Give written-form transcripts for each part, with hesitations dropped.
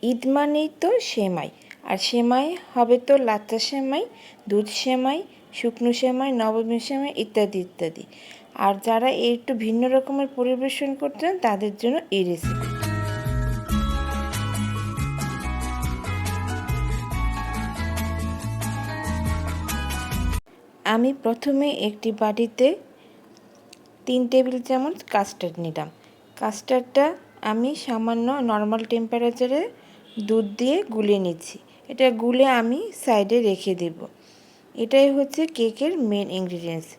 ঈদ মানেই তো সেমাই, আর সেমাই হবে তো লাচ্চা সেমাই, দুধ সেমাই, শুকনো সেমাই, নবমী সেমাই ইত্যাদি ইত্যাদি। আর যারা একটু ভিন্ন রকমের পরিবেশন করতে চান তাদের জন্য এই রেসিপি। আমি প্রথমে একটি বাটিতে 3 টেবিল চামচ কাস্টার্ড নিলাম। কাস্টার্ডটা আমি সামান্য নর্মাল টেম্পারেচারে দুধ দিয়ে গুলিয়ে নিচ্ছি। এটা গুলে আমি সাইডে রেখে দেব। এটাই হচ্ছে কেকের মেন ইনগ্রিডিয়েন্টস।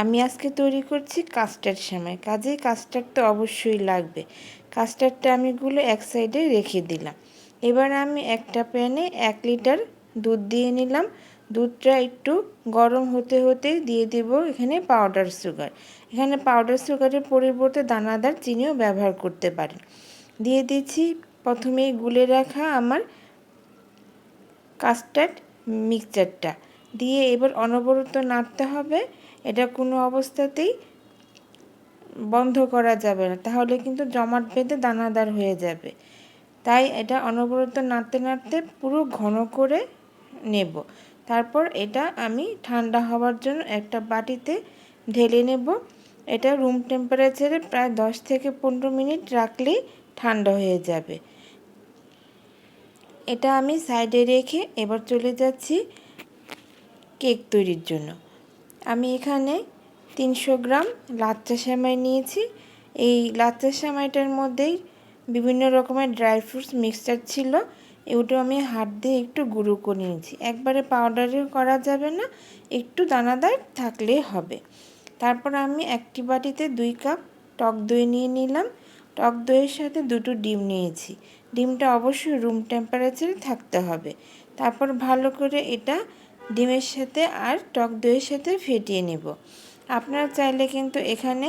আমি আজকে তৈরি করছি কাস্টার্ড সেমাই, কাজেই কাস্টার্ড তো অবশ্যই লাগবে। কাস্টার্ডটা আমি গুলে এক সাইডে রেখে দিলাম। এবার আমি একটা প্যানে 1 লিটার দুধ দিয়ে নিলাম। দুধটা একটু গরম হতে হতে দিয়ে দেব এখানে পাউডার সুগার। এখানে পাউডার সুগারের পরিবর্তে দানাদার চিনিও ব্যবহার করতে পারেন। দিয়ে দিচ্ছি প্রথমেই গুলে রাখা আমার কাস্টার্ড মিক্সচারটা, দিয়ে এবার অনবরত নাড়তে হবে। এটা কোনো অবস্থাতেই বন্ধ করা যাবে না, তাহলে কিন্তু জমাট বেঁধে দানাদার হয়ে যাবে। তাই এটা অনবরত নাড়তে নাড়তে পুরো ঘন করে নেব। তারপর এটা আমি ঠান্ডা হওয়ার জন্য একটা বাটিতে ঢেলে নেব। এটা রুম টেম্পারেচারে প্রায় 10 থেকে 15 মিনিট রাখলেই ঠান্ডা হয়ে যাবে। এটা আমি সাইডে রেখে এবার চলে যাচ্ছি কেক তৈরির জন্য। আমি এখানে 300 গ্রাম লাচ্চা সেমাই নিয়েছি। এই লাচ্চা সেমাইটার মধ্যেই বিভিন্ন রকমের ড্রাই ফ্রুটস মিক্সচার ছিল। ওটা আমি হাত দিয়ে একটু গুঁড়ো করে নিয়েছি। একবারে পাউডারে করা যাবে না, একটু দানাদার থাকলেই হবে। তারপর আমি একটি বাটিতে 2 কাপ টক দই নিয়ে নিলাম। টক দইয়ের সাথে 2টো ডিম নিয়েছি। ডিমটা অবশ্যই রুম টেম্পারেচারে থাকতে হবে। তারপর ভালো করে এটা ডিমের সাথে আর টক দইয়ের সাথে ফেটিয়ে নেব। আপনারা চাইলে কিন্তু এখানে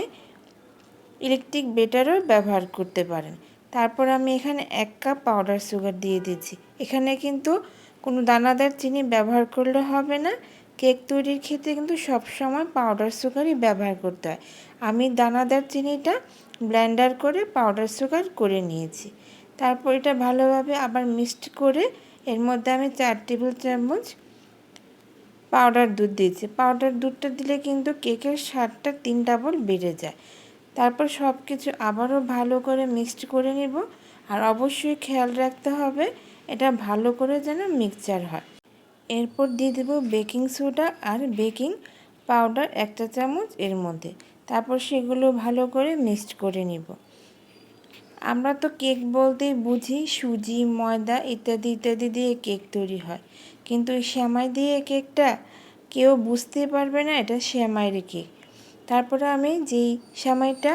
ইলেকট্রিক বেটারও ব্যবহার করতে পারেন। তারপর আমি এখানে 1 কাপ পাউডার সুগার দিয়ে দিচ্ছি। এখানে কিন্তু কোনো দানাদার চিনি ব্যবহার করলে হবে না। কেক তৈরির ক্ষেত্রে কিন্তু সবসময় পাউডার সুগারই ব্যবহার করতে হয়। আমি দানাদার চিনিটা ব্লেন্ডার করে পাউডার সুগার করে নিয়েছি। তারপর এটা ভালোভাবে আবার মিক্সড করে এর মধ্যে আমি 4 টেবিল চামচ পাউডার দুধ দিয়েছি। পাউডার দুধটা দিলে কিন্তু কেকের স্বাদটা 3 ডাবল বেড়ে যায়। তারপর সব কিছু আবারও ভালো করে মিক্সড করে নেব। আর অবশ্যই খেয়াল রাখতে হবে এটা ভালো করে যেন মিক্সচার হয়। এরপর দিয়ে দেব বেকিং সোডা আর বেকিং পাউডার 1 চা চামচ এর মধ্যে। তারপর সেগুলো ভালো করে মিক্সড করে নেব। আমরা তো কেক বলতেই বুঝি সুজি, ময়দা ইত্যাদি ইত্যাদি দিয়ে কেক তৈরি হয়, কিন্তু এই সেমাই দিয়ে কেকটা কেউ বুঝতেই পারবে না এটা সেমাইয়ের কেক। তারপরে আমি যেই সেমাইটা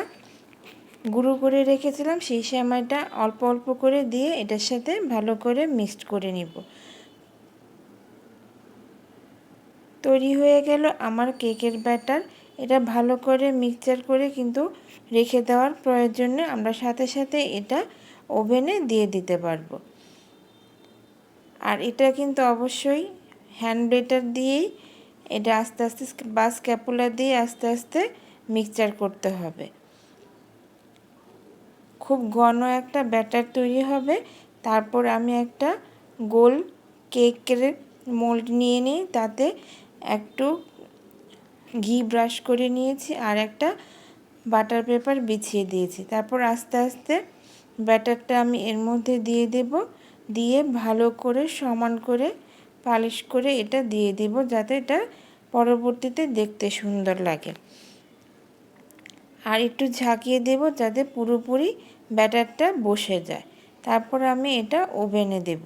গুঁড়ো করে রেখেছিলাম সেই সেমাইটা অল্প অল্প করে দিয়ে এটার সাথে ভালো করে মিক্সড করে নিব। তৈরি হয়ে গেল আমার কেকের ব্যাটার। এটা ভালো করে মিক্সচার করে কিন্তু রেখে দেওয়ার প্রয়োজন নেই, আমরা সাথে সাথে এটা ওভেনে দিয়ে দিতে পারবো। আর এটা কিন্তু অবশ্যই হ্যান্ড ব্লেন্ডার দিয়েই এটা আস্তে আস্তে বা স্ক্যাপুলা দিয়ে আস্তে আস্তে মিক্সচার করতে হবে। খুব ঘন একটা ব্যাটার তৈরি হবে। তারপর আমি একটা গোল কেকের মোল্ড নিয়ে নিই, তাতে একটু ঘি ব্রাশ করে নিয়েছি আর একটা বাটার পেপার বিছিয়ে দিয়েছি। তারপর আস্তে আস্তে ব্যাটারটা আমি এর মধ্যে দিয়ে দেব, দিয়ে ভালো করে সমান করে পালিশ করে এটা দিয়ে দেব, যাতে এটা পরবর্তীতে দেখতে সুন্দর লাগে। আর একটু ঝাঁকিয়ে দেব যাতে পুরোপুরি ব্যাটারটা বসে যায়। তারপর আমি এটা ওভেনে দেব।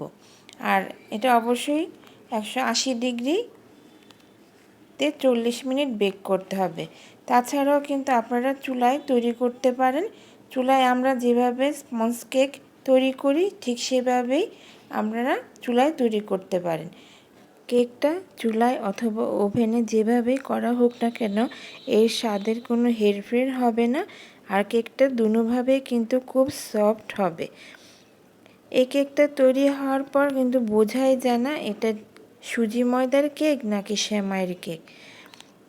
আর এটা অবশ্যই 180 ডিগ্রিতে 40 মিনিট বেক করতে হবে। তাছাড়াও কিন্তু আপনারা চুলায় তৈরি করতে পারেন। চুলায় আমরা যেভাবে স্পঞ্জ কেক তৈরি করি ঠিক সেভাবেই আপনারা চুলায় তৈরি করতে পারেন। কেকটা চুলায় অথবা ওভেনে যেভাবেই করা হোক না কেন এর স্বাদের কোনো হেরফের হবে না, আর কেকটা দুভাবেই কিন্তু খুব সফট হবে। এই কেকটা তৈরি হওয়ার পর কিন্তু বোঝাই যায় না এটা সুজি ময়দার কেক নাকি সেমাইয়ের কেক।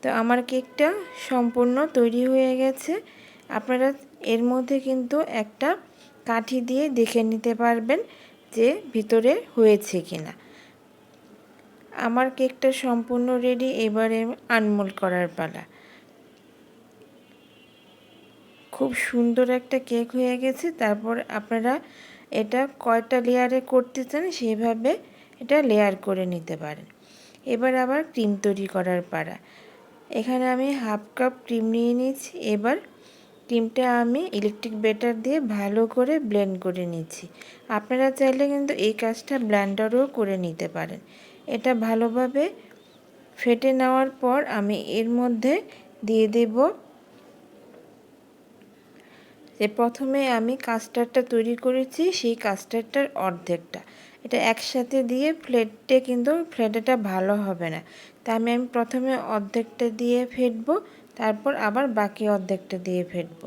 তো আমার কেকটা সম্পূর্ণ তৈরি হয়ে গেছে। আপনারা এর মধ্যে কিন্তু একটা কাঠি দিয়ে দেখে নিতে পারবেন যে ভিতরে হয়েছে কিনা। আমার কেকটা সম্পূর্ণ রেডি, এবারে আনমোল্ড করার পালা। খুব সুন্দর একটা কেক হয়ে গেছে। তারপর আপনারা এটা কয়টা লেয়ারে করতে চান সেইভাবে এটা লেয়ার করে নিতে পারেন। এবার আবার ক্রিম তৈরি করার পালা। এখানে আমি 1/2 কাপ ক্রিম নিয়ে নিয়েছি। এবার ক্রিমটা আমি ইলেকট্রিক ব্যাটার দিয়ে ভালো করে ব্লেন্ড করে নিচ্ছি। আপনারা চাইলে কিন্তু এই কাজটা ব্লেন্ডারও করে নিতে পারেন। এটা ভালোভাবে ফেটে নেওয়ার পর আমি এর মধ্যে দিয়ে দেব যে প্রথমে আমি কাস্টার্ডটা তৈরি করেছি সেই কাস্টার্ডটার অর্ধেকটা এটা একসাথে দিয়ে ফ্লেটাটা ভালো হবে না, তাই আমি প্রথমে অর্ধেকটা দিয়ে ফেটবো, তারপর আবার বাকি অর্ধেকটা দিয়ে ফেটবো।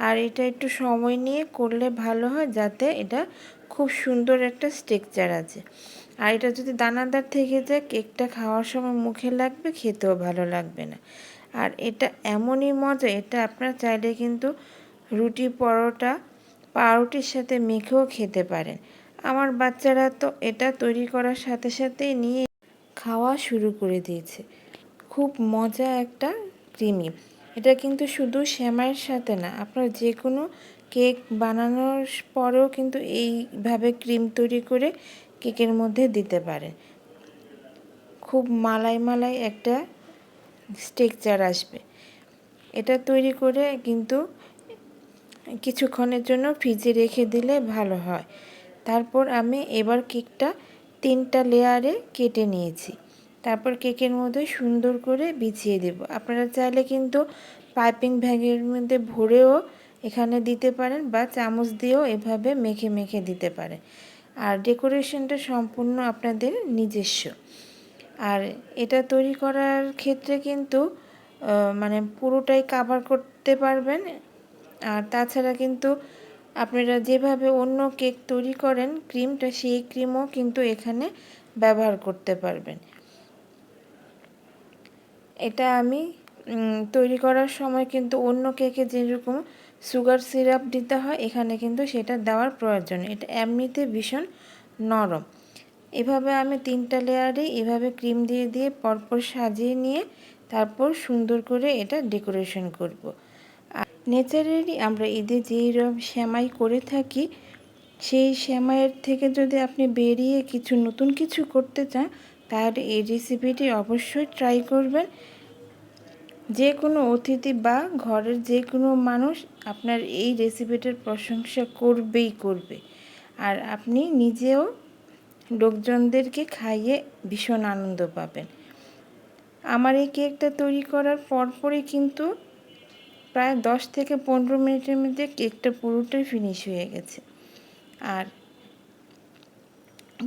আর এটা একটু সময় নিয়ে করলে ভালো হয়, যাতে এটা খুব সুন্দর একটা স্ট্রাকচার আছে। আর এটা যদি দানাদার থেকে যায় কেকটা খাওয়ার সময় মুখে লাগবে, খেতেও ভালো লাগবে না। আর এটা এমনই মজা, এটা আপনারা চাইলে কিন্তু রুটি, পরোটা, পাউরুটির সাথে মেখেও খেতে পারেন। আমার বাচ্চারা তো এটা তৈরি করার সাথে সাথেই নিয়ে খাওয়া শুরু করে দিয়েছে। খুব মজা একটা ক্রিমি। এটা কিন্তু শুধু সেমাইয়ের সাথে না, আপনারা যে কোনো কেক বানানোর পরেও কিন্তু এইভাবে ক্রিম তৈরি করে কেকের মধ্যে দিতে পারেন। খুব মালাই মালাই একটা স্ট্রাকচার আসবে। এটা তৈরি করে কিন্তু কিছুক্ষণের জন্য ফ্রিজে রেখে দিলে ভালো হয়। তারপর আমি এবার কেকটা 3টা লেয়ারে কেটে নিয়েছি। তারপর কেকের মধ্যে সুন্দর করে বিছিয়ে দেব। আপনারা চাইলে কিন্তু পাইপিং ব্যাগের মধ্যে ভরেও এখানে দিতে পারেন, বা চামচ দিয়েও এভাবে মেখে মেখে দিতে পারেন। আর ডেকোরেশনটা সম্পূর্ণ আপনাদের নিজস্ব। আর এটা তৈরি করার ক্ষেত্রে কিন্তু মানে পুরোটাই কভার করতে পারবেন। আর তাছাড়া কিন্তু আপনারা যেভাবে অন্য কেক তৈরি করেন ক্রিমটা, সেই ক্রিমও কিন্তু এখানে ব্যবহার করতে পারবেন। এটা আমি তৈরি করার সময় কিন্তু অন্য কেকে যেরকম সুগার সিরাপ দিতে হয়, এখানে কিন্তু সেটা দেওয়ার প্রয়োজন। এটা এমনিতে ভীষণ নরম। এভাবে আমি 3টা লেয়ারে এভাবে ক্রিম দিয়ে দিয়ে পরপর সাজিয়ে নিয়ে তারপর সুন্দর করে এটা ডেকোরেশন করব। আর ন্যাচারালি আমরা ঈদে যেই সেমাই করে থাকি, সেই সেমাইয়ের থেকে যদি আপনি বেরিয়ে কিছু নতুন কিছু করতে চান, তাহলে এই রেসিপিটি অবশ্যই ট্রাই করবেন। যে কোনো অতিথি বা ঘরের যে কোনো মানুষ আপনার এই রেসিপিটার প্রশংসা করবেই করবে। আর আপনি নিজেও লোকজনদেরকে খাইয়ে ভীষণ আনন্দ পাবেন। আমার এই কেকটা তৈরি করার পরপরই কিন্তু প্রায় 10 থেকে 15 মিনিটের মধ্যে কেকটা পুরোটাই ফিনিশ হয়ে গেছে। আর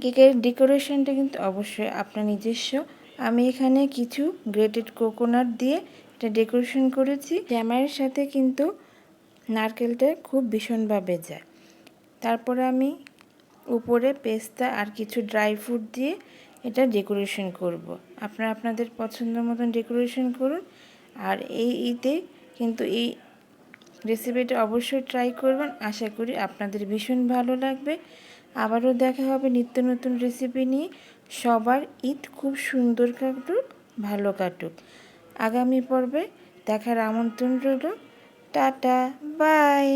কেকের ডেকোরেশনটা কিন্তু অবশ্যই আপনার নিজস্ব। আমি এখানে কিছু গ্রেটেড কোকোনাট দিয়ে এটা ডেকোরেশন করেছি। সেমাইয়ের সাথে কিন্তু নারকেলটা খুব ভীষণভাবে যায়। তারপরে আমি উপরে পেস্তা আর কিছু ড্রাই ফ্রুট দিয়ে এটা ডেকোরেশন করব। আপনারা আপনাদের পছন্দ মতন ডেকোরেশন করুন। আর এই ঈদে কিন্তু এই রেসিপিটা অবশ্যই ট্রাই করবেন। আশা করি আপনাদের ভীষণ ভালো লাগবে। আবারও দেখা হবে নিত্য নতুন রেসিপি নিয়ে। সবার ঈদ খুব সুন্দর কাটুক, ভালো কাটুক। আগামী পর্বে দেখার আমন্ত্রণ রইল। Ta-ta, by.